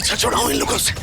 पीछा छुड़ाऊं इन लोगों से।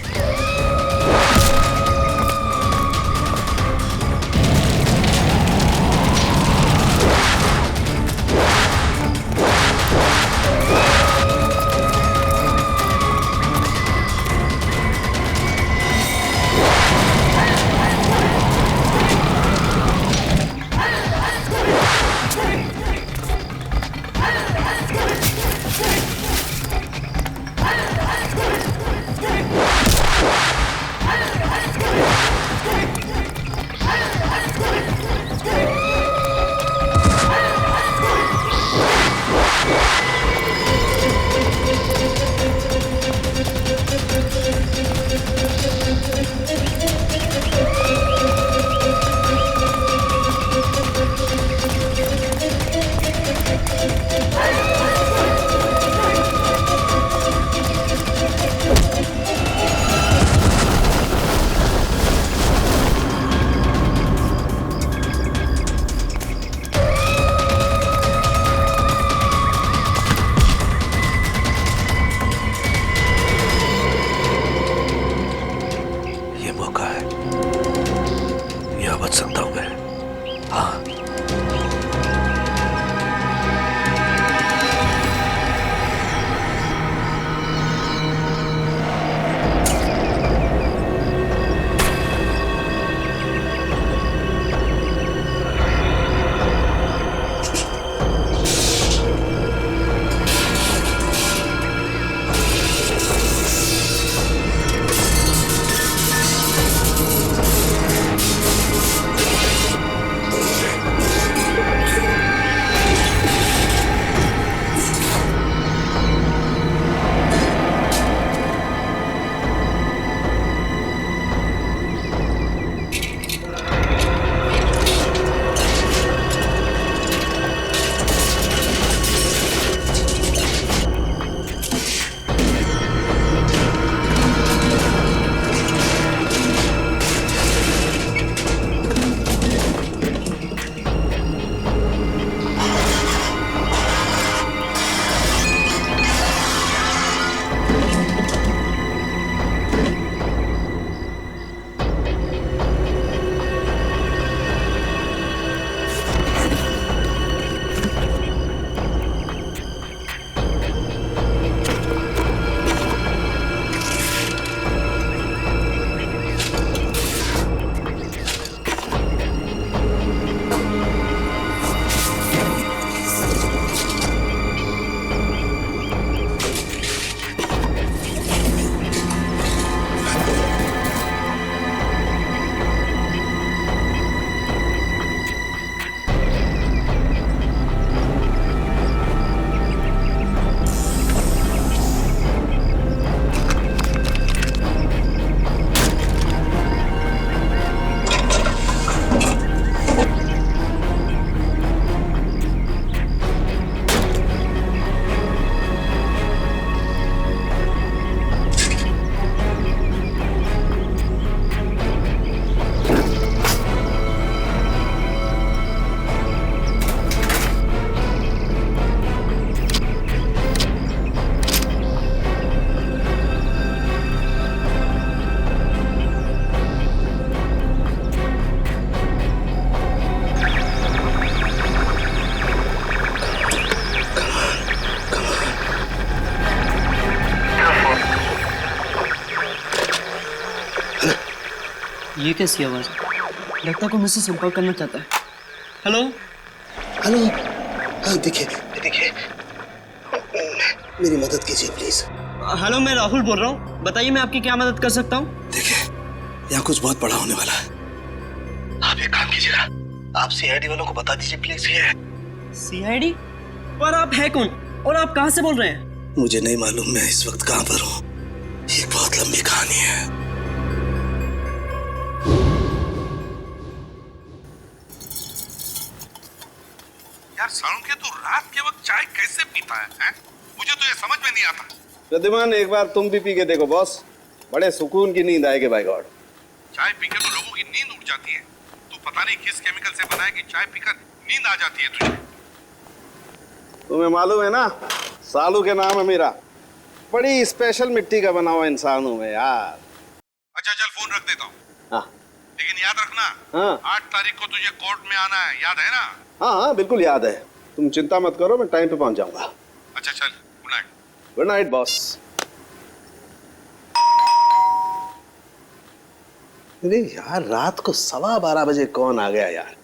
ये कैसी आवाज? लगता है कोई मुझसे संपर्क करना चाहता है। हेलो हेलो, हाँ देखिए देखिए, मेरी मदद कीजिए प्लीज। हेलो, मैं राहुल बोल रहा हूँ, बताइए मैं आपकी क्या मदद कर सकता हूँ? देखिए, यहाँ कुछ बहुत बड़ा होने वाला है। आप एक काम कीजिएगा, आप सीआईडी वालों को बता दीजिए प्लीज। ये सीआईडी? पर आप है कौन और आप कहाँ से बोल रहे हैं? मुझे नहीं मालूम मैं इस वक्त कहाँ पर हूँ। ये बहुत लंबी कहानी है। यार सालुंखे, तू रात के वक्त चाय कैसे पीता है? मुझे तो ये समझ में नहीं आता। प्रद्युमन, एक बार तुम भी पी के देखो बॉस, बड़े सुकून की नींद आएगी बाय गॉड। चाय पीकर तो लोगों की नींद उड़ जाती है। तू पता नहीं किस केमिकल से बना है कि चाय पीकर नींद आ जाती है तुझे। तुम्हें मालूम है ना, सालू के नाम है मेरा। बड़ी स्पेशल मिट्टी का बना हुआ इंसान हूं मैं यार। अच्छा चल फोन रख देता हूँ, हाँ लेकिन याद रखना हाँ 8 तारीख को तुझे कोर्ट में आना है, याद है ना? हाँ हाँ बिल्कुल याद है। तुम चिंता मत करो, मैं टाइम पे पहुंच जाऊंगा। अच्छा चल, good night. Good night boss. अरे यार रात को 12:15 बजे कौन आ गया यार,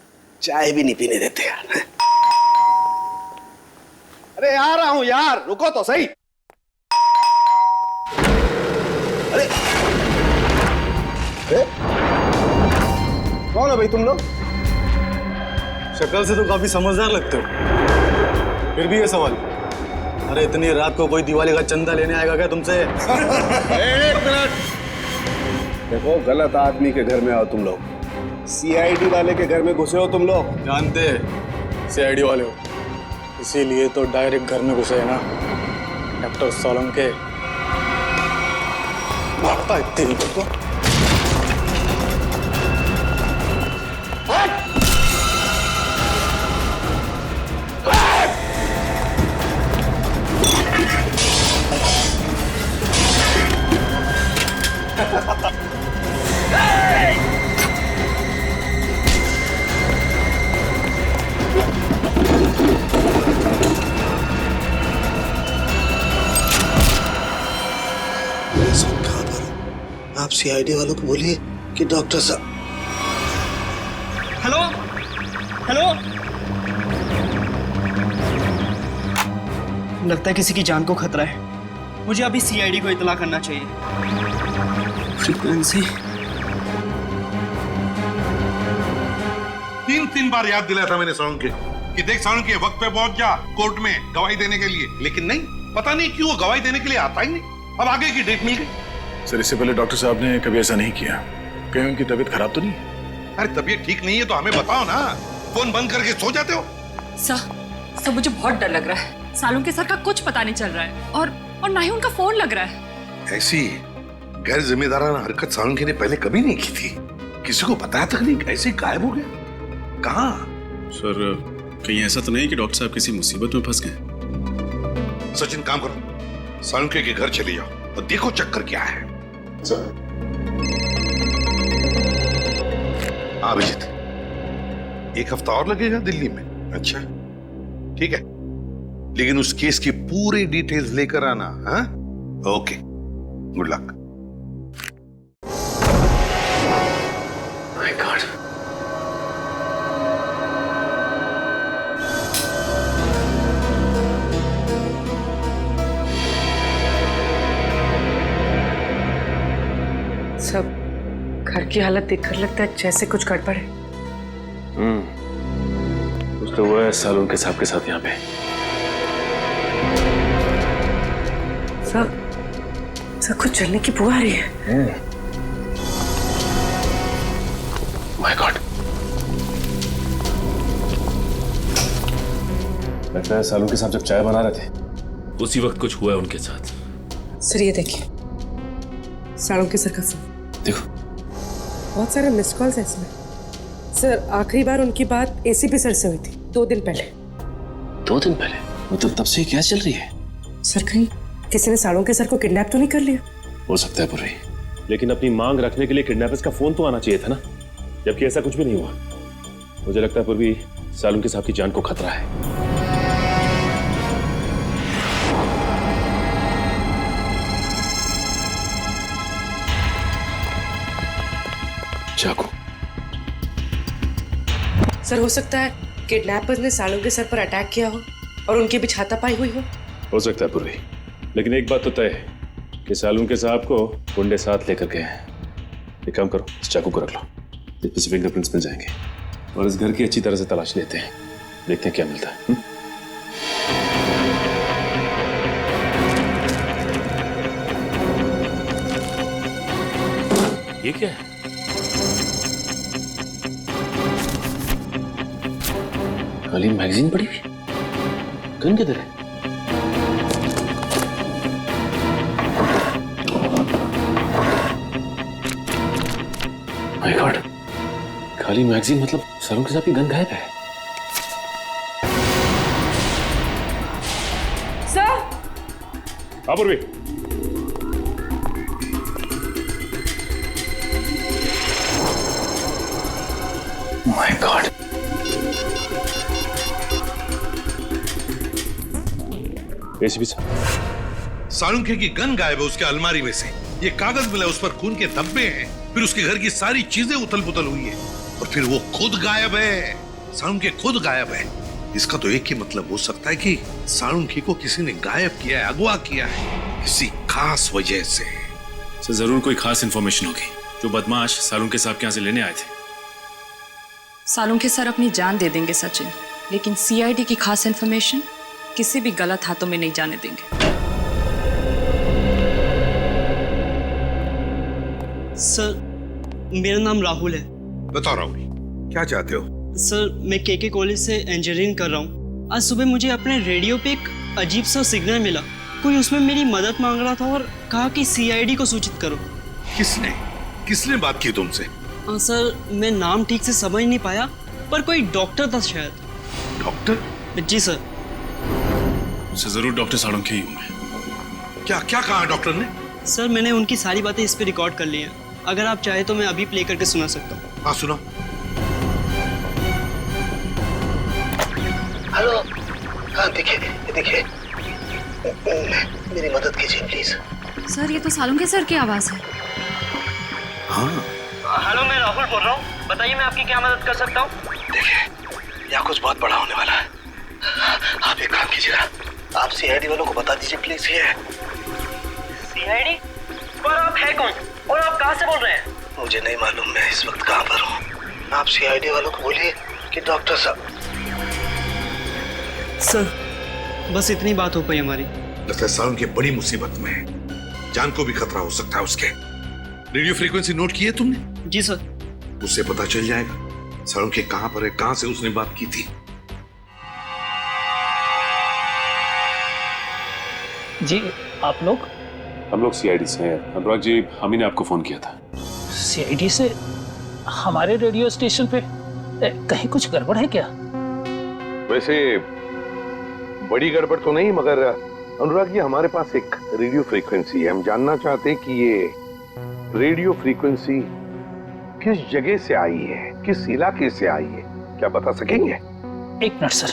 चाय भी नहीं पीने देते यार। अरे आ रहा हूं यार, रुको तो सही। अरे अरे कौन है भाई तुम लोग? शक्ल से तो काफी समझदार लगते हो, फिर भी ये सवाल। अरे इतनी रात को कोई दिवाली का चंदा लेने आएगा क्या तुमसे? एक मिनट, देखो गलत आदमी के घर में आओ तुम लोग। सीआईडी वाले के घर में घुसे हो तुम लोग। जानते सीआईडी वाले हो, इसीलिए तो डायरेक्ट घर में घुसे है ना डॉक्टर सोलंके। भागता इतनी को आप सीआईडी वालों को बोलिए कि डॉक्टर साहब। हेलो हेलो, लगता है किसी की जान को खतरा है। मुझे अभी सीआईडी को इत्तला करना चाहिए। फ्रीक्वेंसी 3 बार याद दिलाया था मैंने साउंड के कि देख साउंड के वक्त पे पहुंच जा कोर्ट में गवाही देने के लिए, लेकिन नहीं, पता नहीं क्यों वो गवाही देने के लिए आता ही नहीं। अब आगे की डेट मिल गई। सर इससे पहले डॉक्टर साहब ने कभी ऐसा नहीं किया। कहीं उनकी तबीयत खराब तो नहीं है? अरे तबीयत ठीक नहीं है तो हमें बताओ ना, फोन बंद करके सो जाते हो। सर मुझे बहुत डर लग रहा है। सालों के सर का कुछ पता नहीं चल रहा है और ना ही उनका फोन लग रहा है। ऐसी गैर जिम्मेदाराना हरकत सालुंके ने पहले कभी नहीं की थी। किसी को बताया तक नहीं, ऐसे गायब हो गया। कहाँ? सर कहीं ऐसा तो नहीं कि डॉक्टर साहब किसी मुसीबत में फंस गए? सचिन काम करो, सालुंके के घर चले जाओ और देखो चक्कर क्या है। हाँ अभिजीत, 1 हफ्ता और लगेगा दिल्ली में। अच्छा ठीक है, लेकिन उस केस की पूरी डिटेल्स लेकर आना। हाँ okay, good luck. My God, सब घर की हालत देखकर लगता है जैसे कुछ गड़बड़ है। कुछ तो हुआ है सालुंके साहब के साथ यहाँ पे। सब कुछ जलने की बुआ आ रही है। माय गॉड, लगता है सालुंके साहब जब चाय बना रहे थे उसी वक्त कुछ हुआ है उनके साथ। सर ये देखिए, सालुंके सर का फोन। देखो बहुत सारे मिस्ड कॉल्स हैं इसमें। सर आखिरी बार उनकी बात एसीपी सर से हुई थी 2 दिन पहले। 2 दिन पहले? मतलब तब से क्या चल रही है? सर कहीं किसी ने सालुंके सर को किडनैप तो नहीं कर लिया? हो सकता है पुर्री, लेकिन अपनी मांग रखने के लिए किडनैपर्स का फोन तो आना चाहिए था ना, जबकि ऐसा कुछ भी नहीं हुआ। मुझे लगता है पुर्री सालुंके साहब की जान को खतरा है। चाकू। सर हो सकता है किडनैपर्स ने सालुंके सर पर अटैक किया हो और उनके बीच हाथापाई हुई हो सकता है पुर्री, लेकिन एक बात तो तय है कि सालुंके साहब को गुंडे साथ लेकर गए हैं। एक काम करो, इस चाकू को रख लो, इसमें से फिंगरप्रिंट्स मिल जाएंगे और इस घर की अच्छी तरह से तलाश लेते हैं, देखते हैं क्या मिलता है। ये क्या है? खाली मैगजीन पड़ी हुई, गन किधर है? माय गॉड, खाली मैगजीन मतलब सालुंके साहब की गन गायब है। Sir Apurvi, my God. ACP साहब, सालुंखे की गन गायब है उसके अलमारी में से। ये कागज मिला, उस पर खून के धब्बे हैं। फिर उसके घर की सारी चीजें उथल पुथल हुई है और फिर वो खुद गायब है। सालुंखे खुद गायब है। इसका तो एक ही मतलब हो सकता है कि सालुंखे को किसी ने गायब किया है, अगवा किया है किसी खास वजह से। सर जरूर कोई खास इंफॉर्मेशन होगी जो बदमाश सालुंखे साहब के यहाँ से लेने आए थे। सालुंखे सर अपनी जान दे देंगे सचिन, लेकिन सीआईडी की खास इंफॉर्मेशन किसी भी गलत हाथों में नहीं जाने देंगे। सर मेरा नाम राहुल है। बताओ राहुल, क्या चाहते हो? सर मैं केके कॉलेज से इंजीनियरिंग कर रहा हूँ। आज सुबह मुझे अपने रेडियो पे एक अजीब सा सिग्नल मिला। कोई उसमें मेरी मदद मांग रहा था और कहा कि सीआईडी को सूचित करो। किसने बात की तुमसे? सर मैं नाम ठीक से समझ नहीं पाया, पर कोई डॉक्टर था शायद। डॉक्टर? जी सर। जरूर डॉक्टर सालुंखे ही होंगे। क्या क्या कहा डॉक्टर ने? सर मैंने उनकी सारी बातें इस पे रिकॉर्ड कर ली हैं। अगर आप चाहे तो मैं अभी प्ले करके सुना सकता हूँ। हाँ सुना। हेलो, हाँ देखिए मेरी मदद कीजिए प्लीज। सर ये तो सालुंखे सर की आवाज है। हाँ हेलो मैं राहुल बोल रहा हूँ, बताइए मैं आपकी क्या मदद कर सकता हूँ। देखिए यहाँ कुछ बहुत बड़ा होने वाला है। आप एक काम कीजिएगा, आप सीआईडी वालों को बता दीजिए प्लीज। ये सीआईडी? पर आप है कौन और आप कहाँ से बोल रहे हैं? मुझे नहीं मालूम मैं इस वक्त कहाँ पर हूँ। आप सीआईडी वालों को बोलिए कि डॉक्टर साहब। सर बस इतनी बात हो पाई हमारी। लगता है सालुंखे बड़ी मुसीबत में है, जान को भी खतरा हो सकता है उसके। रेडियो फ्रीक्वेंसी नोट की है तुमने? जी सर। उससे पता चल जाएगा सालुंखे कहां पर है, कहां से उसने बात की थी। जी आप लोग? हम लोग सीआईडी से हैं। अनुराग जी, हम ही ने आपको फोन किया था। सीआईडी से? हमारे रेडियो स्टेशन पे कहीं कुछ गड़बड़ है क्या? वैसे बड़ी गड़बड़ तो नहीं, मगर अनुराग जी हमारे पास एक रेडियो फ्रीक्वेंसी है। हम जानना चाहते हैं कि ये रेडियो फ्रीक्वेंसी किस जगह से आई है, किस इलाके से आई है, क्या बता सकेंगे? एक मिनट सर।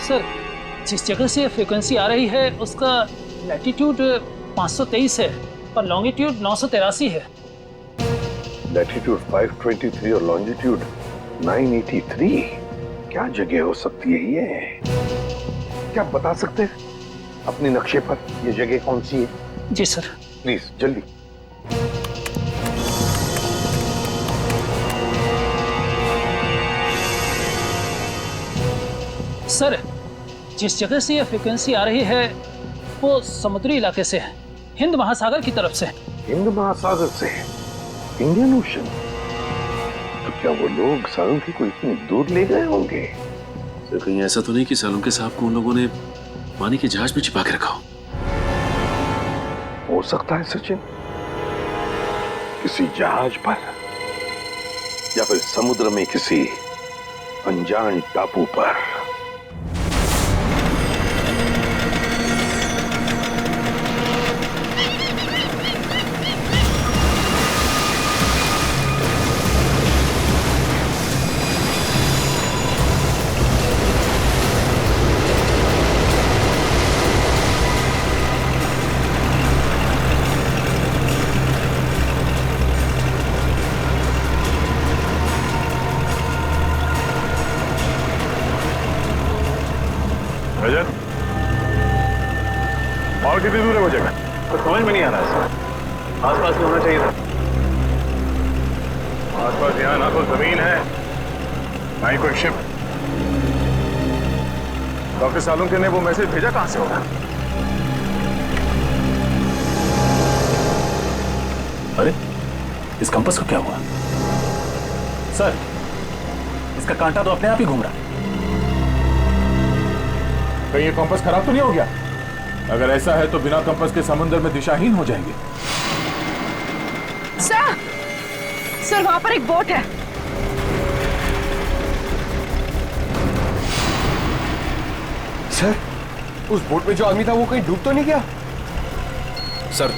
सर जिस जगह से फ्रीक्वेंसी आ रही है उसका लैटिट्यूड 523 है और लॉन्गिट्यूड 983 है। लैटिट्यूड 523 और लॉन्जिट्यूड 983। क्या जगह हो सकती है ये? क्या आप बता सकते हैं अपने नक्शे पर ये जगह कौन सी है? जी सर। प्लीज जल्दी। सर जिस जगह से ये फ्रीक्वेंसी आ रही है वो समुद्री इलाके से है, हिंद महासागर की तरफ से। हिंद महासागर से? Indian ocean? तो क्या वो लोग सालुंखे को इतनी दूर ले गए होंगे? सर कहीं ऐसा तो नहीं कि सालुंखे साहब को उन लोगों ने पानी के जहाज में छिपा के रखा हो सकता है सचिन, किसी जहाज पर या फिर समुद्र में किसी अनजान टापू पर। और कितनी दूर है वो जगह? तो समझ में नहीं आ रहा है सर। आसपास में होना चाहिए था। आसपास यहाँ ना तो जमीन है ना ही कोई शिप। डॉक्टर सालुंखे ने वो मैसेज भेजा कहां से होगा? अरे इस कंपास को क्या हुआ? सर इसका कांटा तो अपने आप ही घूम रहा है। कहीं ये कंपास खराब तो नहीं हो गया? अगर ऐसा है तो बिना कंपास के समुद्र में दिशाहीन हो जाएंगे। सर वहां पर एक बोट है। सर, उस बोट में जो आदमी था वो कहीं डूब तो नहीं गया? सर,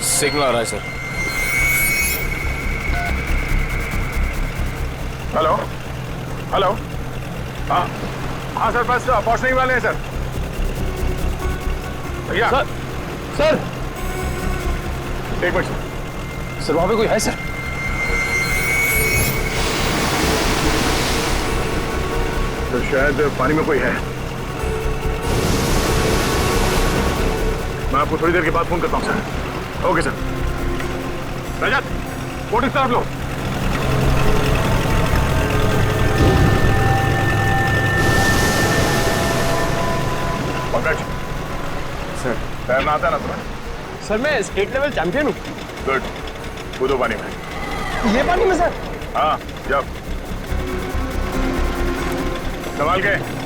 सिग्नल आ रहा है सर। हेलो हेलो, हाँ हाँ सर, बस पहुंचने ही वाले हैं सर। भैया सर एक मिनट सर, वहां पे कोई है सर? तो शायद पानी में कोई है। मैं आपको थोड़ी देर के बाद फोन करता हूँ sir. Okay sir. Rajat, boat इस तरफ लो। पंकज सर, तैरना आता है ना तुम्हें? सर मैं स्टेट लेवल चैंपियन हूँ। गुड, कूदो पानी में। ये पानी में सर? हाँ, जब संभाल के।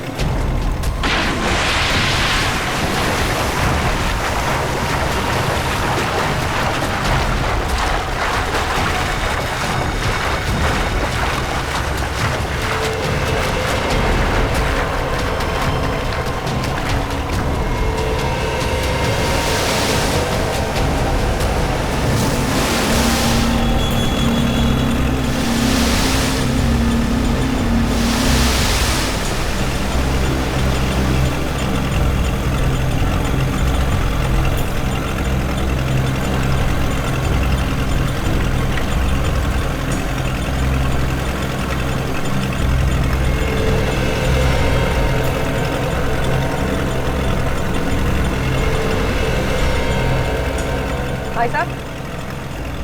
भाई साहब,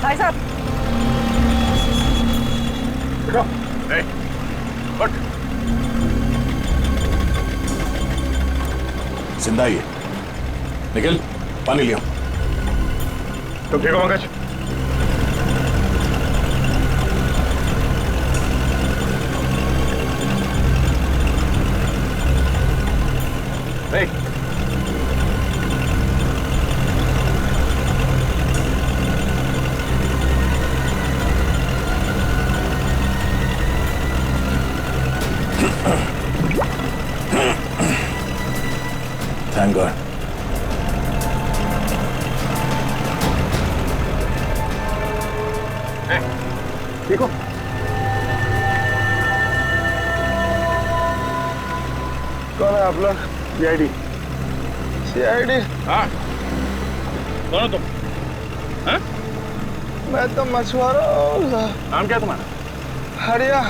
भाई साहब, देखो, नहीं, उठ। जिंदा ही है। निखिल, पानी लिया। तुम ठीक हो पंकज? नहीं। Thank God. ठीक हो? कौन है आप लोग? CID। CID? हाँ। कौन हो तुम? हाँ? मैं तो मछुआरा हूँ। नाम क्या तुम्हारा? हरिया।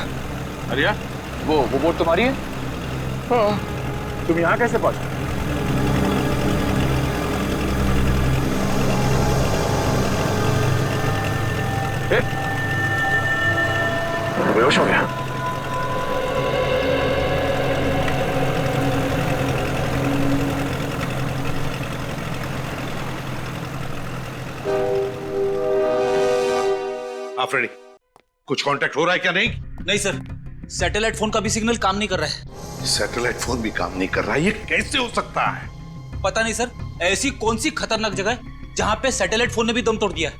हरिया? वो बोट तुम्हारी है? हाँ। तुम यहाँ कैसे पहुंचे? बेहोश हो गया। हाँ फ्रेडी, कुछ कांटेक्ट हो रहा है क्या? नहीं नहीं सर, सैटेलाइट फोन का भी सिग्नल काम नहीं कर रहा है। सैटेलाइट फोन भी काम नहीं कर रहा है? ये कैसे हो सकता है? पता नहीं सर, ऐसी कौन सी खतरनाक जगह है जहां पे सैटेलाइट फोन ने भी दम तोड़ दिया है।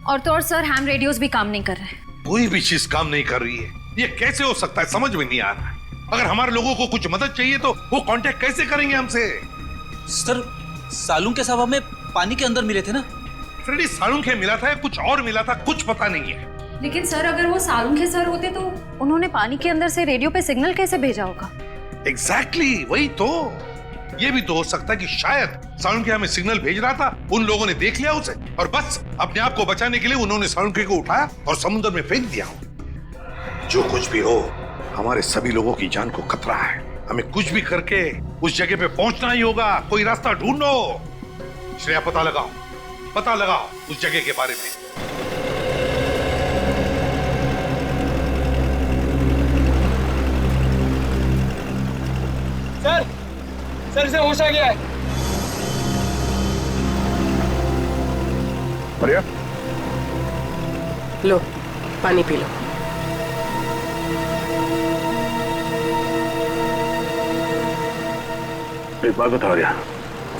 और तो और सर, हैम रेडियोस भी काम नहीं कर रहे हैं। कोई भी चीज काम नहीं कर रही है। ये कैसे हो सकता है? समझ में नहीं आ रहा है। अगर हमारे लोगों को कुछ मदद चाहिए तो वो कांटेक्ट कैसे करेंगे हमसे? सर, सालून के साहब हमें पानी के अंदर मिले थे ना। फ्रेडी, सालून के मिला था या कुछ और मिला था? कुछ पता नहीं है। लेकिन सर, अगर वो सालून के सर होते तो उन्होंने पानी के अंदर से रेडियो पे सिग्नल कैसे भेजा होगा? एग्जैक्टली, वही तो। ये भी तो हो सकता है कि शायद सालून के हमें सिग्नल भेज रहा था, उन लोगों ने देख लिया उसे और बस अपने आप को बचाने के लिए उन्होंने सालून के को उठाया और समुद्र में फेंक दिया। जो कुछ भी हो, हमारे सभी लोगों की जान को खतरा है। हमें कुछ भी करके उस जगह पे पहुंचना ही होगा। कोई रास्ता ढूंढो। श्रेया, पता लगाओ उस जगह के बारे में। सर से होश आ गया है। बढ़िया। लो, पानी पी लो। एक बात बताओ रिया,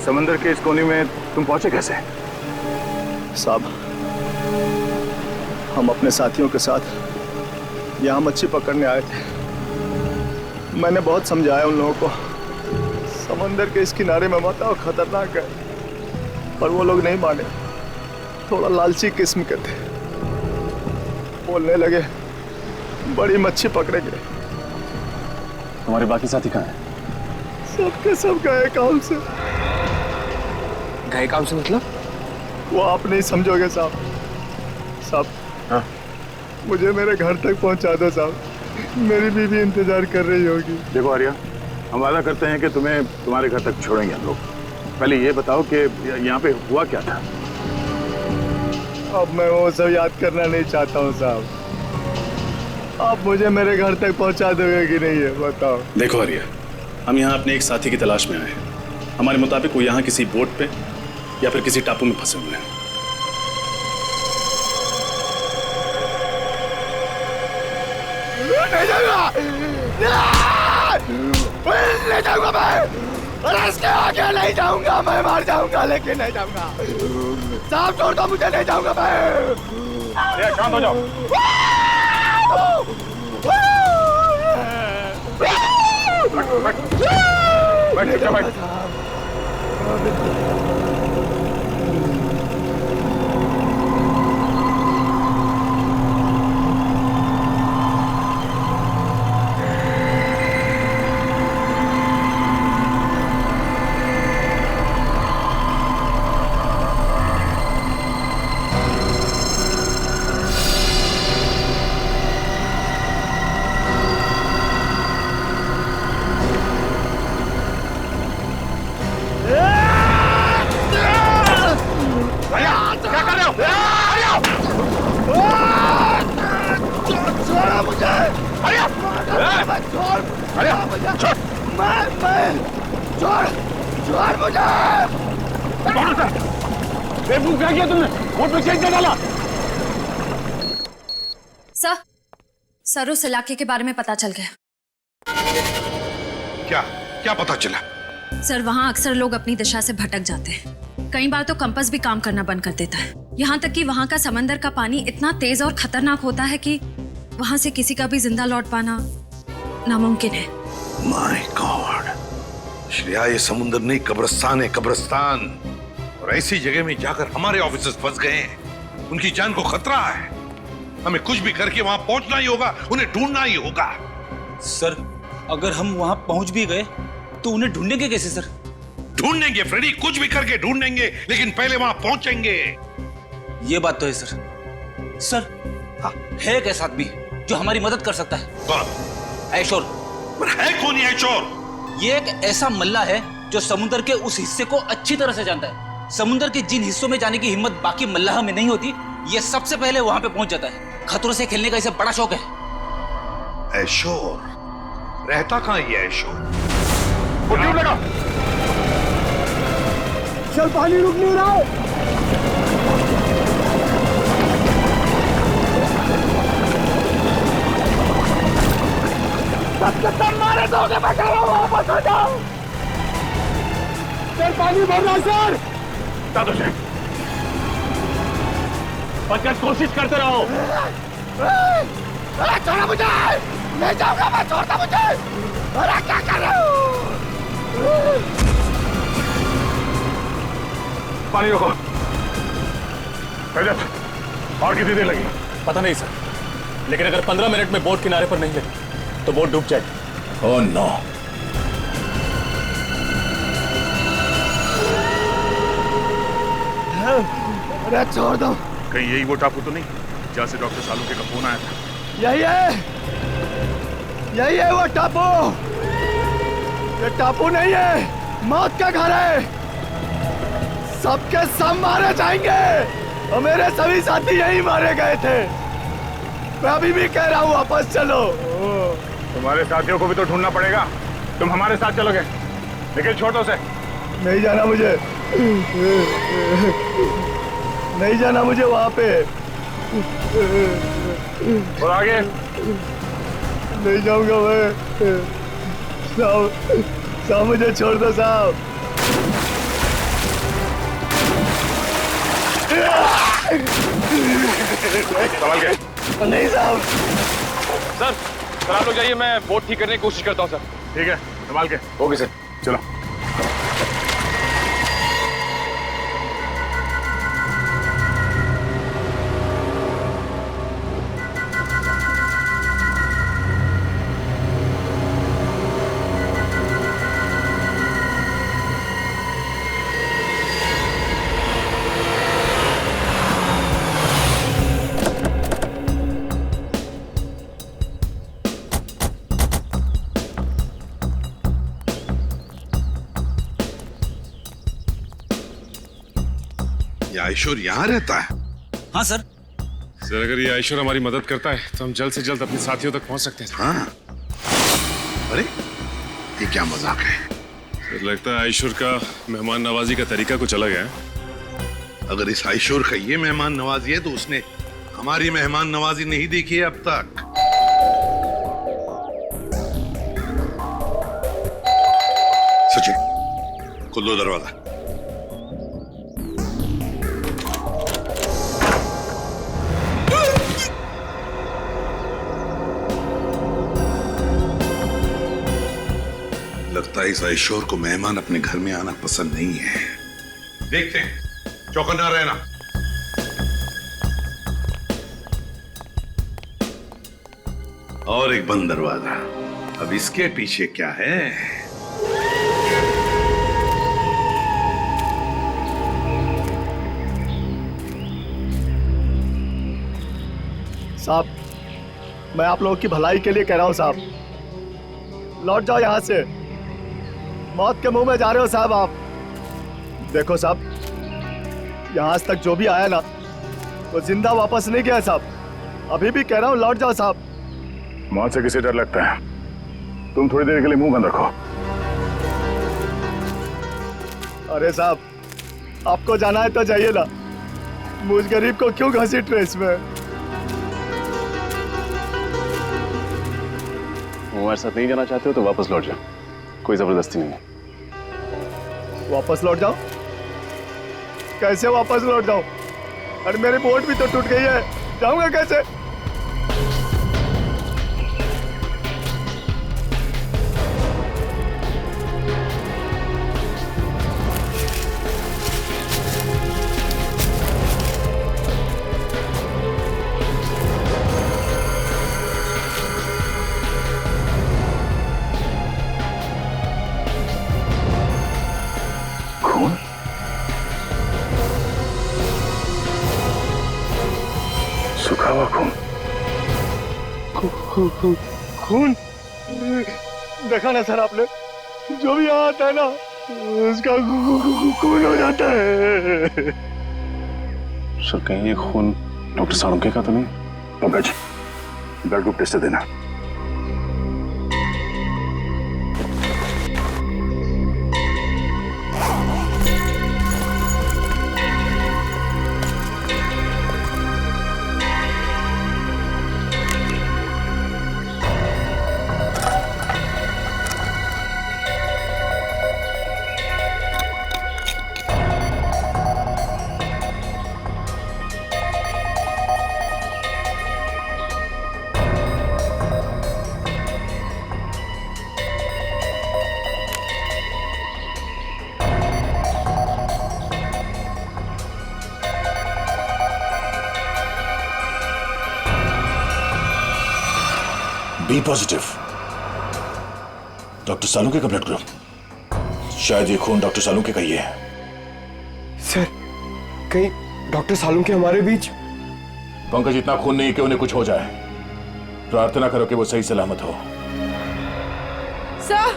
समंदर के इस कोने में तुम पहुंचे कैसे? साहब, हम अपने साथियों के साथ यहाँ मच्छी पकड़ने आए थे। मैंने बहुत समझाया उन लोगों को, समंदर के इस किनारे में मत आओ, खतरनाक है। पर वो लोग नहीं माने, थोड़ा लालची किस्म के थे। बोलने लगे बड़ी मच्छी पकड़ेंगे। हमारे बाकी साथी कहाँ हैं? सबके सब गए काम से। गए काम से मतलब? वो आप नहीं समझोगे साहब। साहब, हाँ? मुझे मेरे घर तक पहुंचा दो साहब, मेरी बीवी इंतजार कर रही होगी। देखो आर्या, हम वादा करते हैं कि तुम्हें तुम्हारे घर तक छोड़ेंगे हम लोग। पहले ये बताओ कि यहाँ पे हुआ क्या था? अब मैं वो सब याद करना नहीं चाहता हूँ साहब। आप मुझे मेरे घर तक पहुंचा दोगे कि नहीं है बताओ। देखो आर्या, हम यहाँ अपने एक साथी की तलाश में आए हैं। हमारे मुताबिक वो यहाँ किसी बोट पे या फिर किसी टापू में फंसे हुए हैं। नहीं जाऊंगा, नहीं जाऊंगा मैं। अरे इसके आगे नहीं जाऊंगा, मैं मार जाऊंगा लेकिन नहीं जाऊंगा। साहब छोड़ दो मुझे, नहीं जाऊंगा मैं। शांत हो जाओ। बैठ। सर, उस इलाके के बारे में पता चल गया। क्या पता चला? सर, वहाँ अक्सर लोग अपनी दिशा से भटक जाते हैं। कई बार तो कंपास भी काम करना बंद कर देता है। यहाँ तक कि वहाँ का समंदर का पानी इतना तेज और खतरनाक होता है कि वहाँ से किसी का भी जिंदा लौट पाना नामुमकिन है। माय गॉड, श्रेया, ये समुद्र नहीं कब्रिस्तान है, कब्रिस्तान। और ऐसी जगह में जाकर हमारे ऑफिसर्स फंस गए हैं। उनकी जान को खतरा है। हमें कुछ भी करके वहां पहुंचना ही होगा, उन्हें ढूंढना ही होगा। सर, अगर हम वहां पहुंच भी गए तो उन्हें ढूंढेंगे कैसे सर? ढूंढेंगे फ्रेडी, कुछ भी करके ढूंढेंगे, लेकिन पहले वहां पहुंचेंगे। ये बात तो है सर। सर, हाँ, है एक ऐसा आदमी जो हमारी मदद कर सकता है। कौन? ऐशोर। है कौन ये ऐशोर? ये एक ऐसा मल्ला है जो समुद्र के उस हिस्से को अच्छी तरह से जानता है। समुद्र के जिन हिस्सों में जाने की हिम्मत बाकी मल्लाह में नहीं होती, ये सबसे पहले वहां पे पहुंच जाता है। खतरों से खेलने का इसे बड़ा शौक है। ऐशोर रहता कहाँ ये ऐशोर? वो क्यों लगा? चल, पानी रुक नहीं रहा है। सब मारे दोगे, मैं कह रहा हूँ वापस आ जाओ। सर, पानी भर रहा सर। दादू से बचकर कोशिश करते रहो। अरे छोड़ो मुझे, नहीं जाऊंगा मैं, छोड़ता मुझे। अरे क्या कर रहे हो? पानी रोको। रजत, और कितनी देर लगी? पता नहीं सर, लेकिन अगर 15 मिनट में बोट किनारे पर नहीं लगी तो बोट डूब जाएगी। Oh no. अरे छोड़ दो। कहीं यही वो टापू तो नहीं जहाँ से डॉक्टर सालुंखे का फोन आया था? यही है वो टापू। ये टापू नहीं है, मौत का घर है। सबके सब मारे जाएंगे और मेरे सभी साथी यही मारे गए थे। मैं अभी भी कह रहा हूँ वापस चलो। तुम्हारे साथियों को भी तो ढूंढना पड़ेगा। तुम हमारे साथ चलोगे, लेकिन छोड़ दो उसे। नहीं जाना मुझे, नहीं जाना मुझे वहां पे। और आगे? नहीं जाऊंगा मैं। साहब मुझे छोड़ दो साहब। संभाल के। नहीं साहब। सर आप लोग जाइए, मैं बोट ठीक करने की कोशिश करता हूँ सर। ठीक है, संभाल के। Okay sir. चलो। ये आयशुर यहाँ रहता है? हाँ सर। सर अगर ये आयशुर हमारी मदद करता है तो हम जल्द से जल्द अपने साथियों तक पहुंच सकते हैं। हाँ। अरे ये क्या मजाक है? सर लगता है आयशुर का मेहमान नवाजी का तरीका कुछ अलग है। अगर इस आयशुर का ये मेहमान नवाजी है तो उसने हमारी मेहमान नवाजी नहीं देखी है अब तक। सचिन खोल दो दरवाजा। लगता है इस आयशोर को मेहमान अपने घर में आना पसंद नहीं है। देखते हैं, चौकन्ना रहना। और एक बंद दरवाजा। अब इसके पीछे क्या है? साहब, मैं आप लोगों की भलाई के लिए कह रहा हूं साहब, लौट जाओ यहां से। मौत के मुंह में जा रहे हो साहब आप। देखो साहब, यहां आज तक जो भी आया ना वो जिंदा वापस नहीं गया साहब। अभी भी कह रहा हूं लौट जाओ साहब। मौत से किसे डर लगता है? तुम थोड़ी देर के लिए मुंह बंद रखो। अरे साहब, आपको जाना है तो जाइए ना, मुझ गरीब को क्यों घसीट रहे इसमें? हमारे साथ नहीं जाना चाहते हो तो वापस लौट जाओ, कोई जबरदस्ती नहीं है। वापस लौट जाओ? कैसे वापस लौट जाऊं? अरे मेरी बोट भी तो टूट गई है, जाऊंगा कैसे? खून देखा ना सर आपने, जो भी यहाँ आता है ना उसका खून हो जाता है। सर कहीं ये खून डॉक्टर सालुंके का तो नहीं? पंकज, ब्लड ग्रुप टेस्ट देना। बी पॉजिटिव, डॉक्टर सालुंके का ब्लड ग्रुप। शायद ये खून डॉक्टर सालुंके का ही है। सर कहीं डॉक्टर सालुंके हमारे बीच? पंकज, इतना खून नहीं कि उन्हें कुछ हो जाए। प्रार्थना करो कि वो सही सलामत हो। सर।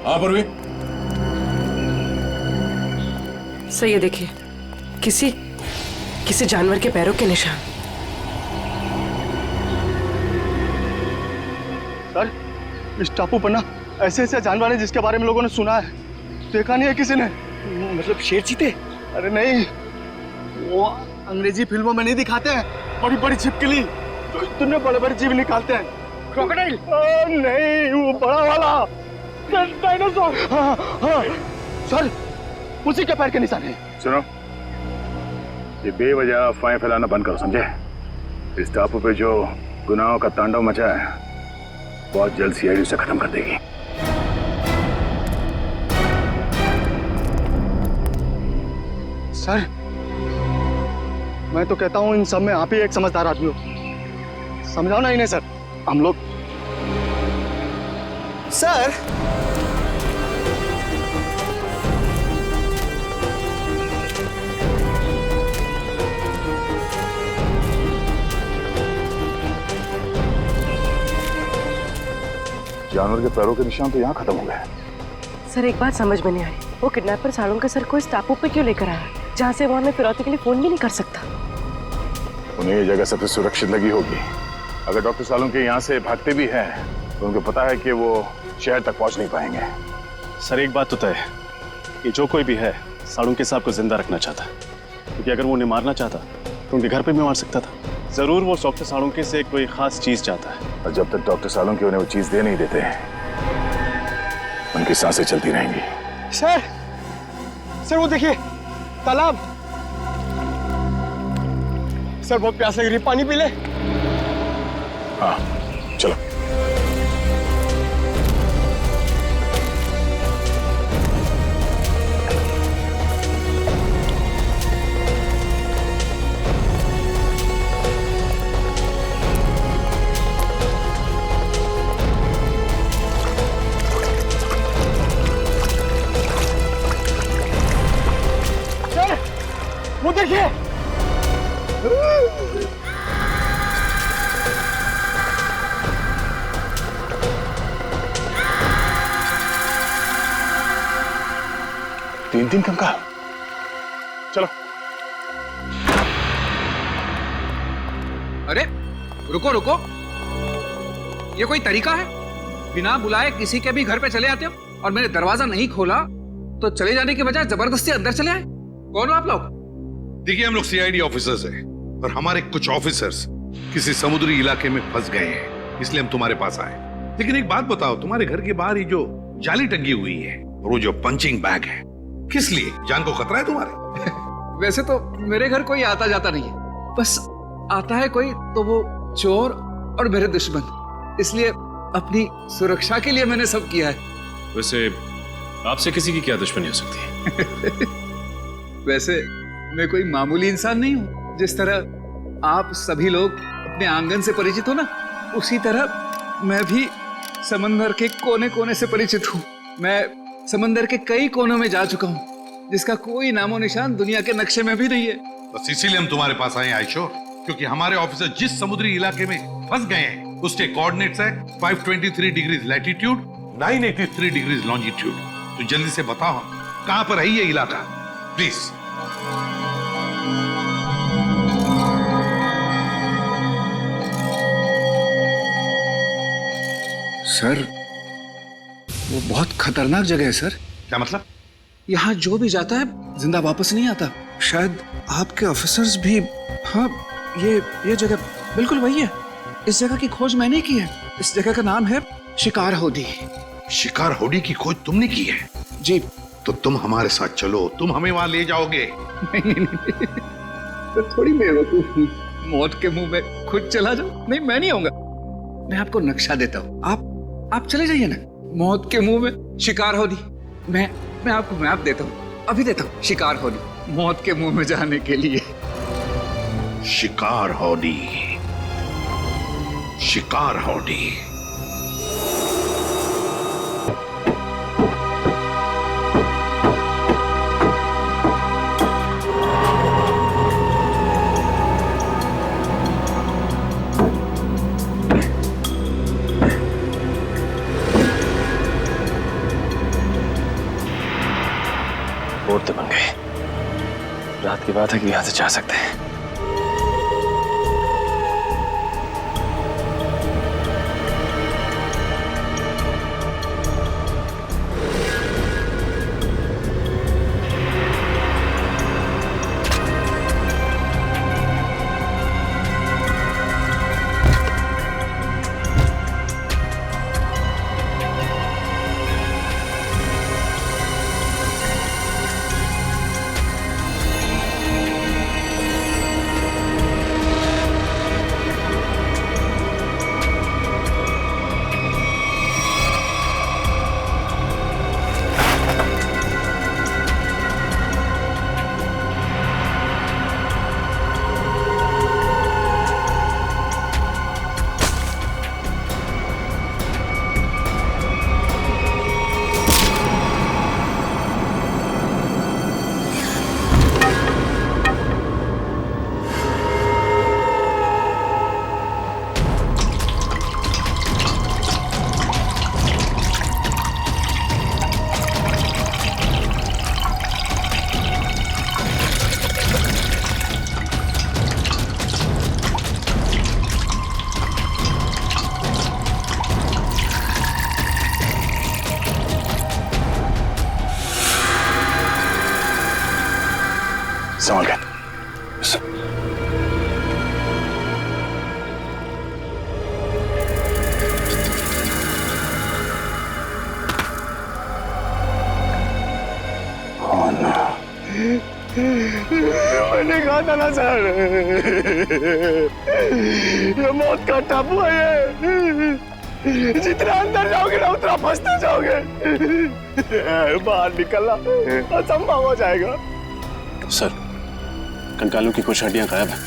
हाँ पूर्वी। सर ये देखिए, किसी जानवर के पैरों के निशान। सर, इस टापू पर ना ऐसे ऐसे जानवर हैं जिसके बारे में लोगों ने सुना है, देखा नहीं है किसी ने। मतलब शेर चीते? अरे नहीं, वो अंग्रेजी फिल्मों में नहीं दिखाते हैं, बड़ी बड़ी छिपकली तो इतने बड़े बड़े जीव निकालते हैं। क्रोकोडाइल? नहीं, वो बड़ा वाला डायनासोर। हाँ हाँ सर, उसी के पैर के निशान है। सुनो, ये बेवजह अफवाहें फैलाना बंद करो, समझे? इस टापू पे जो गुनाहों का तांडव मचा है बहुत जल्द सीआईडी उसे खत्म कर देगी। सर, मैं तो कहता हूँ इन सब में आप ही एक समझदार आदमी हो, समझाओ ना इन्हें सर। हम लोग सर, जानवर के पैरों के निशान तो यहाँ खत्म हो गए। सर एक बात समझ में नहीं आ रही, वो किडनैपर सालुंके सर को इस टापू पे क्यों लेकर आया, जहाँ से वो हमें फिरौती के लिए फोन भी नहीं कर सकता? उन्हें ये जगह सबसे सुरक्षित लगी होगी। अगर डॉक्टर सालुंके यहाँ से भागते भी हैं तो उनको पता है कि वो शहर तक पहुंच नहीं पाएंगे। सर एक बात तो तय है कि जो कोई भी है सालुंके साहब को जिंदा रखना चाहता है, क्योंकि अगर वो उन्हें मारना चाहता तो उनके घर पे भी मार सकता था। जरूर वो डॉक्टर सालुंके से कोई खास चीज चाहता है, और जब तक डॉक्टर सालुंके उन्हें वो चीज दे नहीं देते हैं उनकी सांसें चलती रहेंगी। सर वो देखिए तालाब। सर बहुत प्यास लग रही है, पानी पी ले। हाँ चलो। वो देखिए। तीन कंकाल। चलो। अरे रुको रुको, ये कोई तरीका है? बिना बुलाए किसी के भी घर पे चले आते हो और मैंने दरवाजा नहीं खोला तो चले जाने के बजाय जबरदस्ती अंदर चले आए। कौन हो आप लोग? देखिए हम लोग सीआईडी ऑफिसर्स हैं और हमारे कुछ ऑफिसर्स किसी समुद्री इलाके में फंस गए हैं, इसलिए हम तुम्हारे पास आए। लेकिन एक बात बताओ, तुम्हारे घर के बाहर ये जो जाली टंगी हुई है और वो जो पंचिंग बैग है, किस लिए? जान को खतरा है तुम्हारे? वैसे तो मेरे घर कोई आता जाता नहीं है, बस आता है कोई तो वो चोर और मेरे दुश्मन, इसलिए अपनी सुरक्षा के लिए मैंने सब किया है। वैसे आपसे किसी की क्या दुश्मनी हो सकती है? वैसे मैं कोई मामूली इंसान नहीं हूँ। जिस तरह आप सभी लोग अपने आंगन से परिचित हो ना, उसी तरह मैं भी समंदर के कोने कोने से परिचित हूँ। मैं समंदर के कई कोनों में जा चुका हूँ, जिसका कोई नामो निशान दुनिया के नक्शे में भी नहीं है। बस इसीलिए हम तुम्हारे पास आए आयशो, क्योंकि हमारे ऑफिसर जिस समुद्री इलाके में फंस गए हैं उसके कोऑर्डिनेट्स है 523 डिग्रीज लैटिट्यूड, 983 डिग्रीज लॉन्जिट्यूड। तो जल्दी से बताओ कहां पर है ये इलाका, प्लीज। सर वो बहुत खतरनाक जगह है सर। क्या मतलब? यहाँ जो भी जाता है जिंदा वापस नहीं आता। शायद आपके ऑफिसर्स भी। हाँ ये जगह बिल्कुल वही है। इस जगह की खोज मैंने की है। इस जगह का नाम है शिकार होडी। शिकार होडी की खोज तुमने की है? जी। तो तुम हमारे साथ चलो, तुम हमें वहां ले जाओगे। नहीं तो थोड़ी बेवकूफ हूँ, मौत के मुंह में खुद चला जाओ। नहीं मैं नहीं आऊंगा, मैं आपको नक्शा देता हूँ, आप चले जाइए ना। मौत के मुंह में शिकार होडी। मैं आपको मैप देता हूँ, अभी देता हूँ। शिकार होडी, मौत के मुंह में जाने के लिए। शिकार होडी, शिकार होडी। बोर्ड तो बन गए। रात की बात है कि यहां से जा सकते हैं। संभाल के। मैंने कहा था ना सर, ये मौत का टापू है ये। जितना अंदर जाओगे ना उतना फंसते जाओगे। बाहर निकलना असंभव हो जाएगा। सर, कंकालों की कुछ हड्डियां गायब हैं।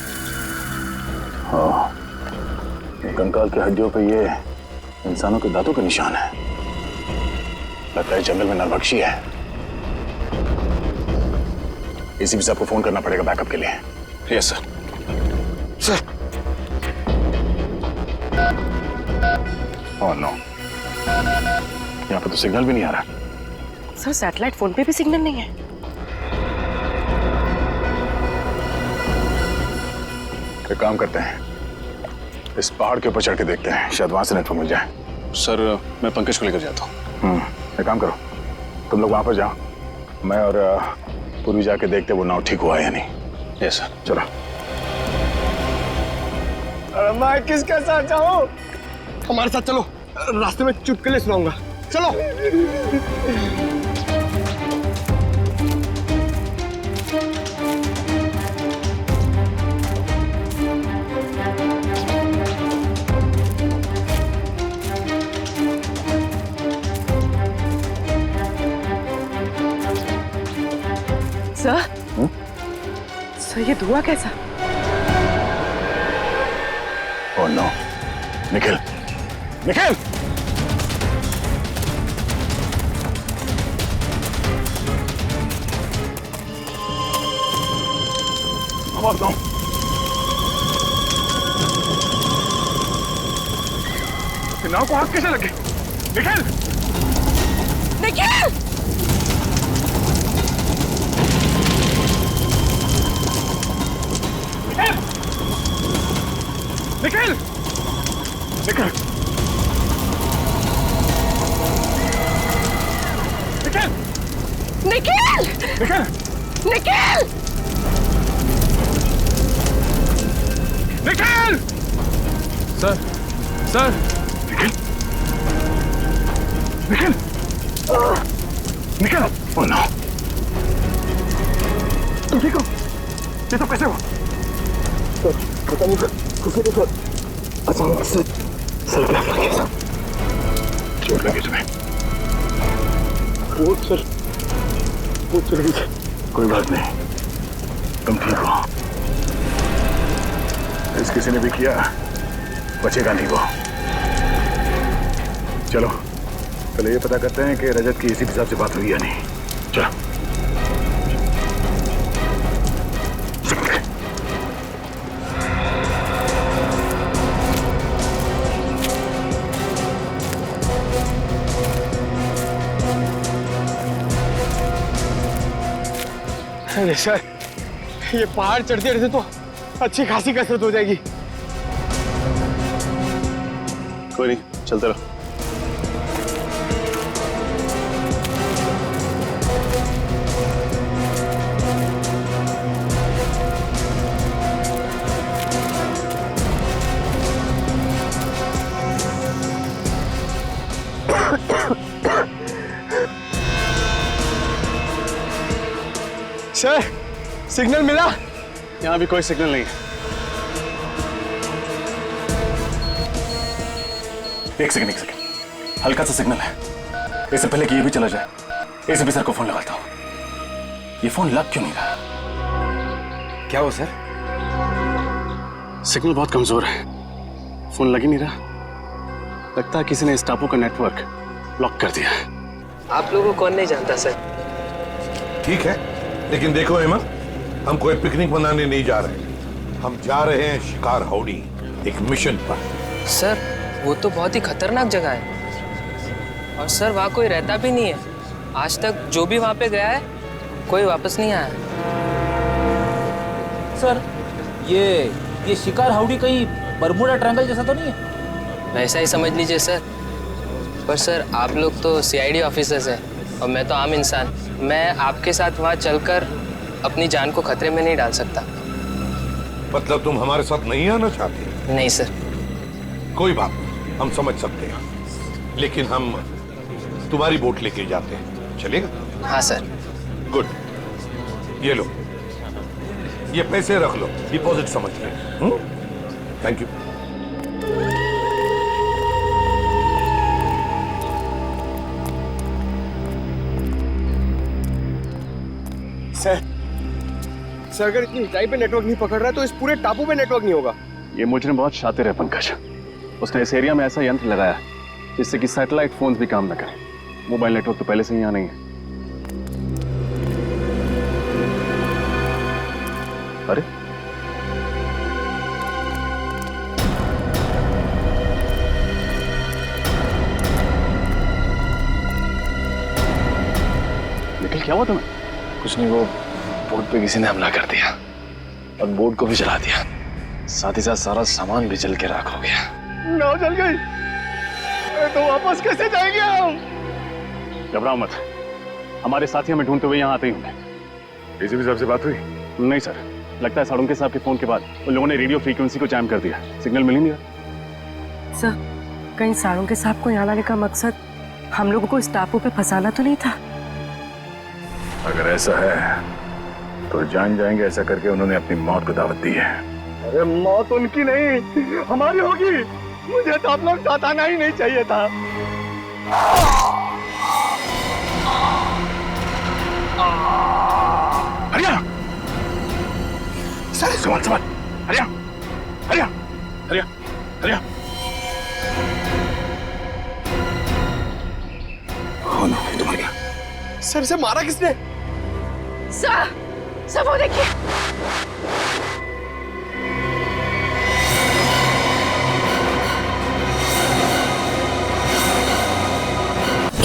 हाँ, कंकाल की हड्डियों पे ये इंसानों के दांतों के निशान है। लगता है जंगल में नरभक्षी है। एसीपी साहब को फोन करना पड़ेगा बैकअप के लिए। Yes sir. Sir. Oh no, यहाँ पे तो सिग्नल भी नहीं आ रहा। सर, सैटेलाइट फोन पे भी सिग्नल नहीं है। एक काम करते हैं, इस पहाड़ के ऊपर चढ़ के देखते हैं, शायद वहां से नेटवर्क मिल जाए। सर, मैं पंकज को लेकर जाता हूँ। एक काम करो, तुम लोग वहां पर जाओ, मैं और पूर्वी जाके देखते वो नाव ठीक हुआ है या नहीं। Yes sir. चलो। मैं किसके साथ जाऊं? हमारे साथ चलो, रास्ते में चुटकुले सुनाऊंगा। चलो। सर, ये धुआं कैसा? Oh no, Nikhil, Nikhil! आवाज दो। नाव को आग कैसे लगे? Nikhil! Nikhil! Nikhil! Nikhil! Nikhil! Nikhil! Nikhil! Nikhil! Nikhil! Sir, sir! Nikhil! Nikhil! Nikhil! Oh no! तुम ठीक हो? ये तो कैसे हुआ? पता नहीं कुछ तो अचानक से सर पे हमला किया। चोट लगी तुम्हें? वो सर, वो चल गई। कोई बात नहीं, तुम ठीक हो। इस किसी ने भी किया, बचेगा नहीं वो। चलो, पहले ये पता करते हैं कि रजत की एसीपी साहब से बात हुई या नहीं। चलो। अरे सर, ये पहाड़ चढ़ते रहते तो अच्छी खासी कसरत हो जाएगी। कोई नहीं, चलते रहो। सर, सिग्नल मिला? यहाँ भी कोई सिग्नल नहीं है। एक सेकंड, हल्का सा सिग्नल है। इससे पहले कि ये भी चला जाए, एसीपी सर को फोन लगाता हूँ। ये फोन लग क्यों नहीं रहा? क्या हो सर? सिग्नल बहुत कमजोर है, फोन लग ही नहीं रहा। लगता है किसी ने इस टापू का नेटवर्क ब्लॉक कर दिया है। आप लोगों को कौन नहीं जानता सर? ठीक है, लेकिन देखो हेमा, हम कोई पिकनिक मनाने नहीं जा रहे, हम जा रहे हैं शिकार हाउडी, एक मिशन पर। सर, वो तो बहुत ही खतरनाक जगह है और सर वहाँ कोई रहता भी नहीं है। आज तक जो भी वहाँ पे गया है कोई वापस नहीं आया। सर, ये शिकार हाउडी कहीं बरमूडा ट्रायंगल जैसा तो नहीं है? वैसा ही समझ लीजिए सर। पर सर, आप लोग तो सीआईडी ऑफिसर्स हैं और मैं तो आम इंसान। मैं आपके साथ वहाँ चलकर अपनी जान को खतरे में नहीं डाल सकता। मतलब तुम हमारे साथ नहीं आना चाहते? नहीं सर। कोई बात नहीं, हम समझ सकते हैं, लेकिन हम तुम्हारी बोट लेके जाते हैं, चलेगा? हाँ सर। गुड, ये लो, ये पैसे रख लो, डिपॉजिट समझ के। Thank you. सर अगर इतनी ऊंचाई पे नेटवर्क नहीं पकड़ रहा है तो इस पूरे टापू पे नेटवर्क नहीं होगा। ये मुजरिम बहुत शातिर है पंकज। उसने इस एरिया में ऐसा यंत्र लगाया जिससे कि सैटेलाइट फोन्स भी काम न करें। मोबाइल नेटवर्क तो पहले से ही यहाँ नहीं है। अरे निखिल, क्या हुआ तुम्हें? कुछ नहीं, वो बोट पे किसी ने हमला कर दिया और बोट को भी जला दिया, साथ ही साथ सारा सामान भी जल के राख हो गया। नाव जल गई तो वापस कैसे जाएंगे हम? घबराओ मत, हमारे साथी हमें ढूंढते हुए यहाँ आते ही होंगे। एसीपी साहब से बात हुई? नहीं सर, लगता है साळुंके साहब के फोन के बाद उन लोगों ने रेडियो फ्रीक्वेंसी को जैम कर दिया, सिग्नल मिल ही नहीं रहा। सर, कहीं साळुंके साहब को यहाँ लाने का मकसद हम लोगों को इस टापू पे फंसाना तो नहीं था? अगर ऐसा है तो जान जाएंगे ऐसा करके उन्होंने अपनी मौत को दावत दी है। अरे मौत उनकी नहीं, हमारी होगी। मुझे तो आप लोग साथ आना ही नहीं चाहिए था। हरिया, संभाल संभाल, हरिया हरिया हरिया हरिया। कौन है तुम्हारे क्या? सर से मारा किसने? सर वो देखिए।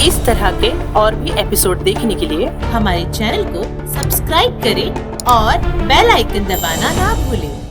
इस तरह के और भी एपिसोड देखने के लिए हमारे चैनल को सब्सक्राइब करें और बेल आइकन दबाना ना भूलें।